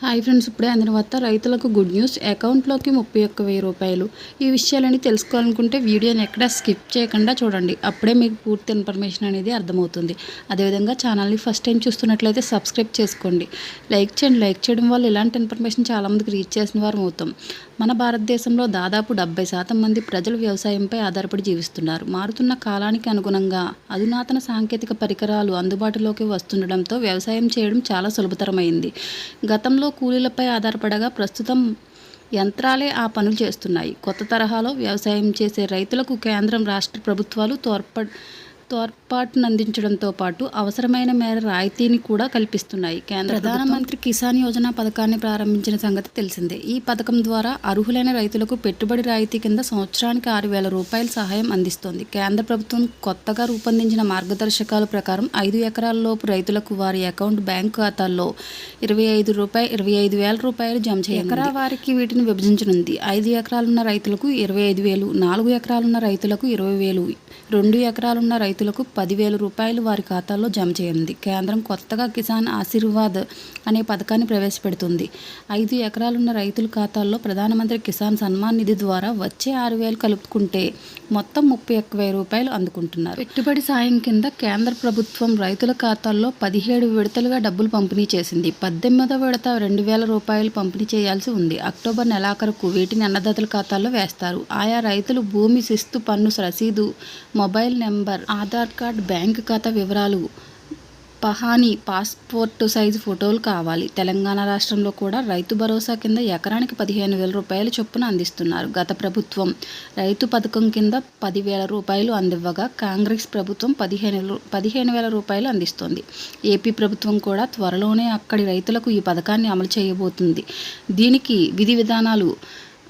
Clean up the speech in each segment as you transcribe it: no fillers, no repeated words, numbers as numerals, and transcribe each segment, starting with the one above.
Hi friends, ఇప్పుడే అందిన వార్త. రైతులకు గుడ్ న్యూస్. అకౌంట్లోకి 31,000 రూపాయలు. ఈ విషయాలని తెలుసుకోవాలనుకుంటే వీడియోని ఎక్కడ స్కిప్ చేయకుండా చూడండి. అప్పుడే మీకు పూర్తి ఇన్ఫర్మేషన్ అనేది అర్థమవుతుంది. అదేవిధంగా ఛానల్ని ఫస్ట్ టైం చూస్తున్నట్లయితే సబ్స్క్రైబ్ చేసుకోండి. లైక్ చేయండి. లైక్ చేయడం వల్ల ఇలాంటి ఇన్ఫర్మేషన్ చాలామందికి రీచ్ చేసిన వారు అవుతాం. మన భారతదేశంలో దాదాపు 70% మంది ప్రజలు వ్యవసాయంపై ఆధారపడి జీవిస్తున్నారు. మారుతున్న కాలానికి అనుగుణంగా అధునాతన సాంకేతిక పరికరాలు అందుబాటులోకి వస్తుండడంతో వ్యవసాయం చేయడం చాలా సులభతరమైంది. గతంలో కూలీలపై ఆధారపడగా ప్రస్తుతం యంత్రాలే ఆ పనులు చేస్తున్నాయి. కొత్త తరహాలో వ్యవసాయం చేసే రైతులకు కేంద్రం, రాష్ట్ర ప్రభుత్వాలు తోడ్పాటునందించడంతో పాటు అవసరమైన మేర రాయితీని కూడా కల్పిస్తున్నాయి. కేంద్ర ప్రధానమంత్రి కిసాన్ యోజన పథకాన్ని ప్రారంభించిన సంగతి తెలిసిందే. ఈ పథకం ద్వారా అర్హులైన రైతులకు పెట్టుబడి రాయితీ కింద సంవత్సరానికి 6,000 రూపాయల సహాయం అందిస్తోంది. కేంద్ర ప్రభుత్వం కొత్తగా రూపొందించిన మార్గదర్శకాల ప్రకారం 5 ఎకరాల లోపు రైతులకు వారి అకౌంట్ బ్యాంకు ఖాతాల్లో 25,000 రూపాయలు జమ చేయాలి. ఎకరా వారికి వీటిని విభజించనుంది. 5 ఎకరాలున్న రైతులకు 25,000, 4 ఎకరాలున్న రైతులకు 20,000, 2 ఎకరాలున్న రైతులకు 10,000 రూపాయలు వారి ఖాతాల్లో జమ చేయనుంది. కేంద్రం కొత్తగా కిసాన్ ఆశీర్వాద్ అనే పథకాన్ని ప్రవేశపెడుతుంది. 5 ఎకరాలున్న రైతుల ఖాతాల్లో ప్రధానమంత్రి కిసాన్ సన్మాన్ నిధి ద్వారా వచ్చే 6,000 కలుపుకుంటే మొత్తం 31,000 రూపాయలు అందుకుంటున్నారు. పెట్టుబడి సాయం కింద కేంద్ర ప్రభుత్వం రైతుల ఖాతాల్లో 17 విడతలుగా డబ్బులు పంపిణీ చేసింది. 18వ విడత 2,000 రూపాయలు పంపిణీ చేయాల్సి ఉంది. అక్టోబర్ నెలాఖరుకు వీటిని అన్నదాతల ఖాతాల్లో వేస్తారు. ఆయా రైతులు భూమి శిస్తు పన్ను రసీదు, mobile number, Aadhaar card, bank ఖాతా వివరాలు, పహానీ, పాస్పోర్టు సైజు ఫోటోలు కావాలి. తెలంగాణ రాష్ట్రంలో కూడా రైతు భరోసా కింద ఎకరానికి 15,000 రూపాయల చొప్పున అందిస్తున్నారు. గత ప్రభుత్వం రైతు పథకం కింద 10,000 రూపాయలు అందివ్వగా కాంగ్రెస్ ప్రభుత్వం 15,000 రూపాయలు అందిస్తోంది. ఏపీ ప్రభుత్వం కూడా త్వరలోనే అక్కడి రైతులకు ఈ పథకాన్ని అమలు చేయబోతుంది. దీనికి విధి విధానాలు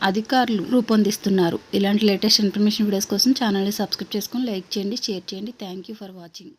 అధికారులు రూపొందిస్తున్నారు. ఇలాంటి లేటెస్ట్ ఇన్ఫర్మేషన్ వీడియోస్ కోసం ఛానల్ని సబ్స్క్రైబ్ చేసుకొని లైక్ చేయండి, షేర్ చేయండి. Thank you for watching.